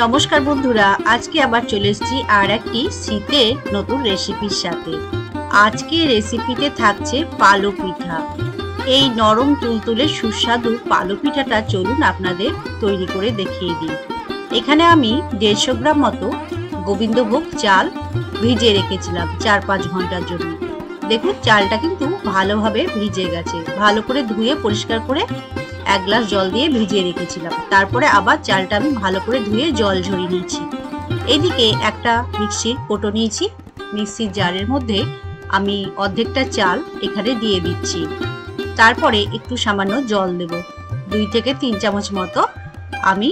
নমস্কার বন্ধুরা, আজকে আবার চলে এসেছি আর একটি শীতের নতুন রেসিপির সাথে। আজকে রেসিপিতে থাকছে পালো পিঠা। এই নরম তুলতুলে সুস্বাদু পালো পিঠাটা চলুন আপনাদের তৈরি করে দেখিয়ে দিই। এখানে আমি 150 গ্রাম মতো গোবিন্দভোগ চাল ভিজিয়ে রেখেছিলাম 4-5 ঘন্টার জন্য। দেখুন চালটা কিন্তু ভালোভাবে ভিজে গেছে, ভালো করে ধুয়ে পরিষ্কার করে 1 গ্লাস জল দিয়ে ভিজিয়ে রেখেছিলাম। তারপরে আবার চালটা আমি ভালো করে ধুয়ে জল ঝরিয়ে নিয়েছি। এদিকে একটা মিক্সির কোটো নিয়েছি, মিক্সির জারের মধ্যে আমি অর্ধেকটা চাল এখানে দিয়ে দিচ্ছি। তারপরে একটু সামান্য জল দেব, 2 থেকে 3 চামচ মতো। আমি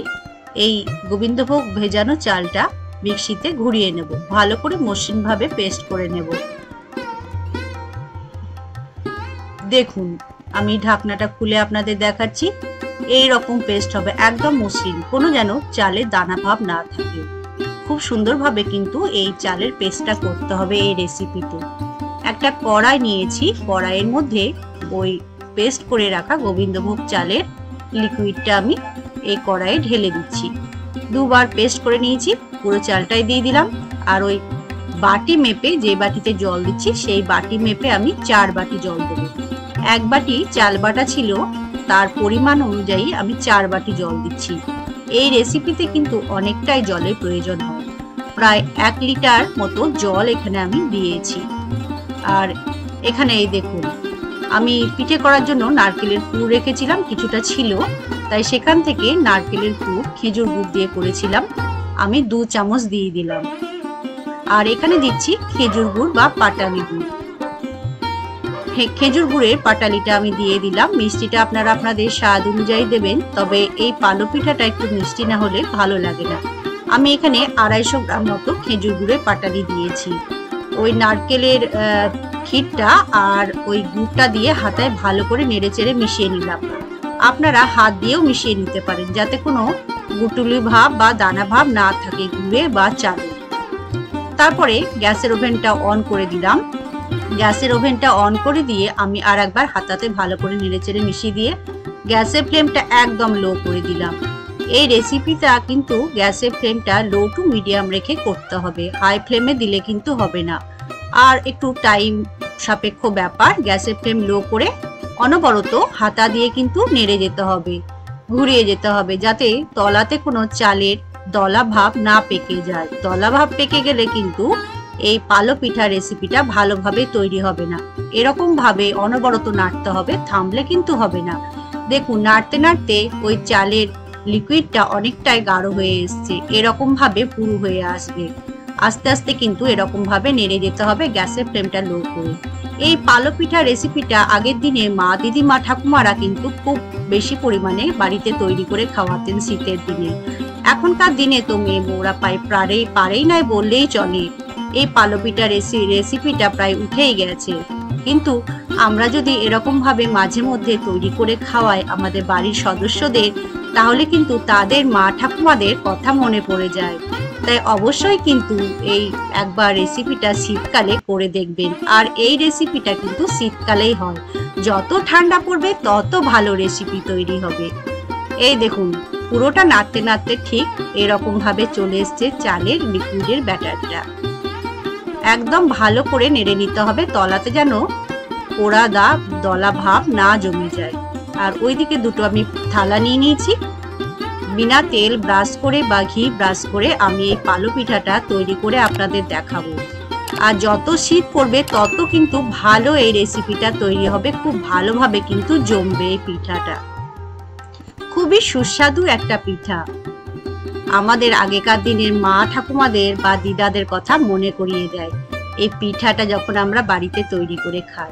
এই গোবিন্দভোগ ভেজানো চালটা মিক্সিতে ঘুরিয়ে নেব, ভালো করে মসৃণভাবে পেস্ট করে নেব। দেখুন আমি ঢাকনাটা খুলে আপনাদের দেখাচ্ছি। এই রকম পেস্ট হবে, একদম মসৃণ, কোনো যেন চালের দানা ভাব না থাকে। খুব সুন্দরভাবে কিন্তু এই চালের পেস্টটা করতে হবে এই রেসিপিতে। একটা কড়াই নিয়েছি, কড়াইয়ের মধ্যে ওই পেস্ট করে রাখা গোবিন্দভোগ চালের লিকুইডটা আমি এই কড়াইয়ে ঢেলে দিচ্ছি। 2 বার পেস্ট করে নিয়েছি, পুরো চালটাই দিয়ে দিলাম। আর ওই বাটি মেপে, যে বাটিতে জল দিচ্ছি সেই বাটি মেপে আমি 4 বাটি জল দেবো। 1 বাটি চাল বাটা ছিল, তার পরিমাণ অনুযায়ী আমি 4 বাটি জল দিচ্ছি। এই রেসিপিতে কিন্তু অনেকটাই জলের প্রয়োজন হয়, প্রায় 1 লিটার মতো জল এখানে আমি দিয়েছি। আর এখানে এই দেখুন, আমি পিঠে করার জন্য নারকেলের পুর রেখেছিলাম, কিছুটা ছিল, তাই সেখান থেকে নারকেলের পুর খেজুর গুড় দিয়ে করেছিলাম, আমি 2 চামচ দিয়ে দিলাম। আর এখানে দিচ্ছি খেজুর গুড় বা পাটালি গুড়। খেজুর গুড়ের পাটালিটা আমি দিয়ে দিলাম। মিষ্টিটা আপনারা আপনাদের স্বাদ অনুযায়ী দেবেন, তবে এই পালো পিঠাটা একটু মিষ্টি না হলে ভালো লাগে না। আমি এখানে 250 গ্রাম মতো খেজুর গুড়ের পাটালি দিয়েছি। ওই নারকেলের ক্ষীরটা আর ওই গুড়টা দিয়ে হাতায় ভালো করে নেড়েচেড়ে মিশিয়ে নিলাম। আপনারা হাত দিয়েও মিশিয়ে নিতে পারেন, যাতে কোনো গুটুলি ভাব বা দানা ভাব না থাকে গুড়ে বা চালে। তারপরে গ্যাসের ওভেনটা অন করে দিলাম। গ্যাসের ওভেনটা অন করে দিয়ে আমি আর একবার হাতাতে ভালো করে নেড়েচেড়ে মিশিয়ে দিয়ে গ্যাসের ফ্লেমটা একদম লো করে দিলাম। এই রেসিপিটা কিন্তু গ্যাসের ফ্লেমটা লো টু মিডিয়াম রেখে করতে হবে, হাই ফ্লেমে দিলে কিন্তু হবে না। আর একটু টাইম সাপেক্ষ ব্যাপার, গ্যাসের ফ্লেম লো করে অনবরত হাতা দিয়ে কিন্তু নেড়ে যেতে হবে, ঘুরিয়ে যেতে হবে, যাতে তলাতে কোনো চালের দলা ভাব না পেকে যায়। দলা ভাব পেকে গেলে কিন্তু এই পালো পিঠা রেসিপিটা ভালোভাবে তৈরি হবে না। এরকম ভাবে অনবরত নাড়তে হবে, থামলে কিন্তু হবে না। দেখুন নাড়তে নাড়তে ওই চালের লিকুইডটা অনেকটাই গাঢ় হয়ে এসছে, এরকম ভাবে পুরু হয়ে আসবে। আস্তে আস্তে কিন্তু এরকম ভাবে নেড়ে যেতে হবে, গ্যাসের ফ্লেমটা লো করে। এই পালো পিঠা রেসিপিটা আগের দিনে মা, দিদিমা, ঠাকুমারা কিন্তু খুব বেশি পরিমাণে বাড়িতে তৈরি করে খাওয়াতেন শীতের দিনে। এখনকার দিনে তো মেয়ে বউরা পারেই নাই বললেই চলে। এই পালো পিঠা রেসিপিটা প্রায় উঠেই গেছে, কিন্তু আমরা যদি এরকম ভাবে মাঝে মধ্যে তৈরি করে খাওয়াই আমাদের বাড়ির সদস্যদের, তাহলে কিন্তু তাদের মা ঠাকুমাদের কথা মনে পড়ে যায়। তাই অবশ্যই কিন্তু এই একবার রেসিপিটা শীতকালে করে দেখবেন। আর এই রেসিপিটা কিন্তু শীতকালেই হয়, যত ঠান্ডা পড়বে তত ভালো রেসিপি তৈরি হবে। এই দেখুন পুরোটা নাড়তে নাড়তে ঠিক এরকম ভাবে চলে এসছে চালের লিকুইডের ব্যাটারটা। একদম ভালো করে নেড়ে নিতে হবে, তলাতে যেন পোড়া দলা ভাব না জমে যায়। আর ওইদিকে 2টো আমি থালা নিয়ে নিয়েছি। বিনা তেল ব্রাশ করে বা ঘি ব্রাশ করে আমি এই পালো পিঠাটা তৈরি করে আপনাদের দেখাবো। আর যত শীত পড়বে তত কিন্তু ভালো এই রেসিপিটা তৈরি হবে, খুব ভালোভাবে কিন্তু জমবে এই পিঠাটা। খুবই সুস্বাদু একটা পিঠা। আমাদের আগেকার দিনের মা ঠাকুমাদের বা দিদাদের কথা মনে করিয়ে দেয় এই পিঠাটা যখন আমরা বাড়িতে তৈরি করে খাই।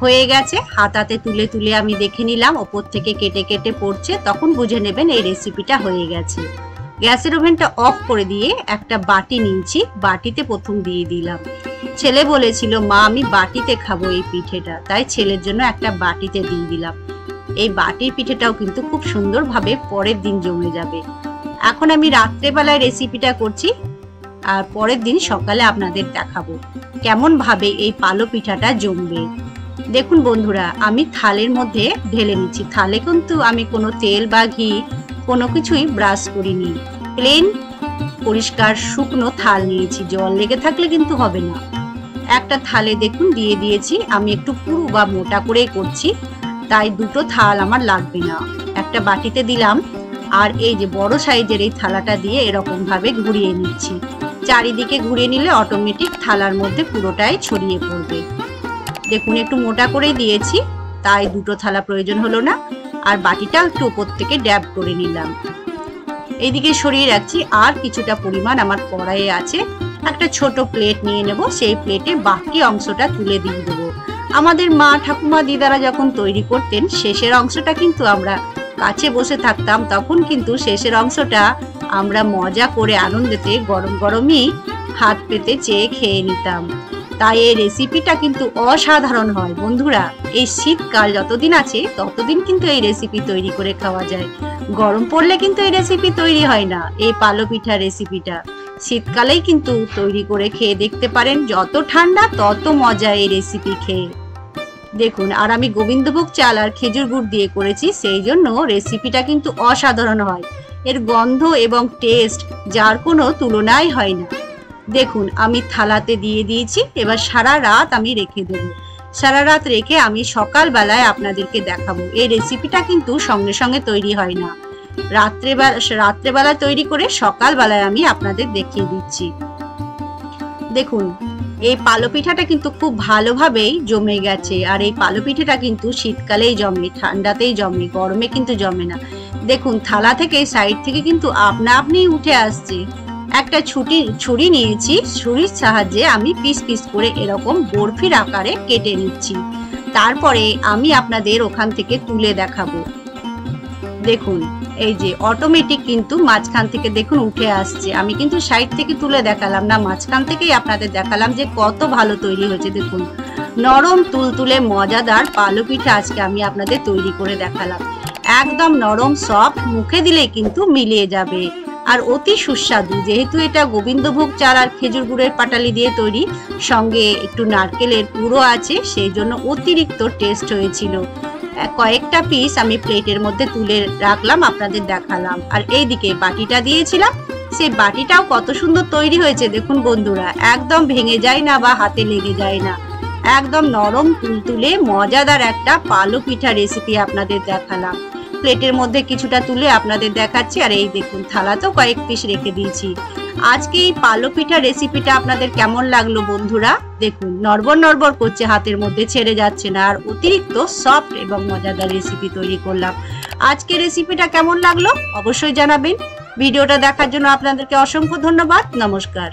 হয়ে গেছে, হাতাতে তুলে তুলে আমি দেখে নিলাম, ওপর থেকে কেটে কেটে পড়ছে, তখন বুঝে নেবেন এই রেসিপিটা হয়ে গেছে। গ্যাসের ওভেনটা অফ করে দিয়ে একটা বাটি নিয়েছি, বাটিতে প্রথম দিয়ে দিলাম। ছেলে বলেছিল মা আমি বাটিতে খাবো এই পিঠেটা, তাই ছেলের জন্য একটা বাটিতে দিয়ে দিলাম। এই বাটির পিঠেটাও কিন্তু খুব সুন্দরভাবে পরের দিন জমে যাবে। এখন আমি রাত্রেবেলায় রেসিপিটা করছি, আর পরের দিন সকালে আপনাদের দেখাবো কেমন ভাবে এই পালো পিঠাটা জমবে। দেখুন বন্ধুরা, আমি থালের মধ্যে ঢেলে নিচ্ছি। থালে কিন্তু আমি কোনো তেল বা ঘি কোনো কিছুই ব্রাশ করিনি, প্লেন পরিষ্কার শুকনো থাল নিয়েছি, জল লেগে থাকলে কিন্তু হবে না। একটা থালে দেখুন দিয়ে দিয়েছি, আমি একটু পুরু বা মোটা করে করছি, তাই দুটো থাল আমার লাগবে না। একটা বাটিতে দিলাম, আর এই যে বড় সাইজের এই থালাটা দিয়ে এরকম ভাবে ঘুরিয়ে নিচ্ছি। চারিদিকে ঘুরিয়ে নিলে অটোমেটিক থালার মধ্যে পুরোটাই ছড়িয়ে পড়বে। দেখুন একটু মোটা করে দিয়েছি, তাই দুটো থালা প্রয়োজন হলো না। আর বাটিটা একটু উপর থেকে ড্যাব করে নিলাম। এইদিকে সরিয়ে রাখছি। আর কিছুটা পরিমাণ আমার কড়াইয়ে আছে, একটা ছোট প্লেট নিয়ে নেব, সেই প্লেটে বাকি অংশটা তুলে দিয়ে দেবো। আমাদের মা ঠাকুমা দিদারা যখন তৈরি করতেন, শেষের অংশটা কিন্তু আমরা কাছে বসে থাকতাম, তখন কিন্তু শেষের অংশটা আমরা মজা করে আনন্দেতে গরম গরমই হাত পেতে চেয়ে খেয়ে নিতাম। তাই এই রেসিপিটা কিন্তু অসাধারণ হয় বন্ধুরা। এই শীতকাল যতদিন আছে ততদিন কিন্তু এই রেসিপি তৈরি করে খাওয়া যায়। গরম পড়লে কিন্তু এই রেসিপি তৈরি হয় না। এই পালো পিঠা রেসিপিটা শীতকালেই কিন্তু তৈরি করে খেয়ে দেখতে পারেন, যত ঠান্ডা তত মজা এই রেসিপি খেয়ে। দেখুন, আর আমি গোবিন্দভোগ চাল আর খেজুর গুড় দিয়ে করেছি, সেই জন্য রেসিপিটা কিন্তু অসাধারণ হয়। এর গন্ধ এবং টেস্ট যার কোনো তুলনাই হয় না। দেখুন আমি থালাতে দিয়ে দিয়েছি, এবার সারা রাত আমি রেখে দেবো। সারা রাত রেখে আমি সকালবেলায় আপনাদেরকে দেখাবো। এই রেসিপিটা কিন্তু সঙ্গে সঙ্গে তৈরি হয় না, রাত্রেবেলা তৈরি করে সকালবেলায় আমি আপনাদের দেখিয়ে দিচ্ছি। দেখুন এই পালো পিঠাটা কিন্তু খুব ভালোভাবেই জমে গেছে। আর এই পালো পিঠাটা কিন্তু শীতকালেই জমে, ঠান্ডাতেই জমে, গরমে কিন্তু জমে না। দেখুন থালা থেকে সাইড থেকে কিন্তু আপনা আপনি উঠে আসছে। একটা ছুরি নিয়েছি, ছুরির সাহায্যে আমি পিস পিস করে এরকম বরফির আকারে কেটে নিচ্ছি। তারপরে আমি আপনাদের ওখান থেকে তুলে দেখাবো। দেখুন এই যে অটোমেটিক কিন্তু মাঝখান থেকে দেখুন উঠে আসছে। আমি কিন্তু সাইড থেকে তুলে দেখালাম না, মাঝখান থেকেই আপনাদের দেখালাম যে কত ভালো তৈরি হয়েছে। দেখুন নরম তুলতুলে মজাদার পালো পিঠা আজকে আমি আপনাদের তৈরি করে দেখালাম। একদম নরম সফট, মুখে দিলেই কিন্তু মিলিয়ে যাবে আর অতি সুস্বাদু। যেহেতু এটা গোবিন্দভোগ চাল আর খেজুর গুড়ের পাটালি দিয়ে তৈরি, সঙ্গে একটু নারকেলের পুরো আছে, সেই জন্য অতিরিক্ত টেস্ট হয়েছিল। কয়েকটা পিস আমি প্লেটের মধ্যে তুলে রাখলাম, আপনাদের দেখালাম। আর এইদিকে বাটিটা দিয়েছিলাম, সেই বাটিটাও কত সুন্দর তৈরি হয়েছে দেখুন বন্ধুরা। একদম ভেঙে যায় না বা হাতে লেগে যায় না, একদম নরম তুলতুলে মজাদার একটা পালো পিঠা রেসিপি আপনাদের দেখালাম। প্লেটের মধ্যে কিছুটা তুলে আপনাদের দেখাচ্ছি। আর এই দেখুন থালাতেও কয়েক পিস রেখে দিয়েছি। আজকে এই পালো পিঠা রেসিপিটা আপনাদের কেমন লাগলো বন্ধুরা? দেখুন নড়বড় নড়বড় করছে, হাতের মধ্যে ছেড়ে যাচ্ছে না, আর অতিরিক্ত সফট এবং মজাদার রেসিপি তৈরি করলাম। আজকে রেসিপিটা কেমন লাগলো অবশ্যই জানাবেন। ভিডিওটা দেখার জন্য আপনাদেরকে অসংখ্য ধন্যবাদ। নমস্কার।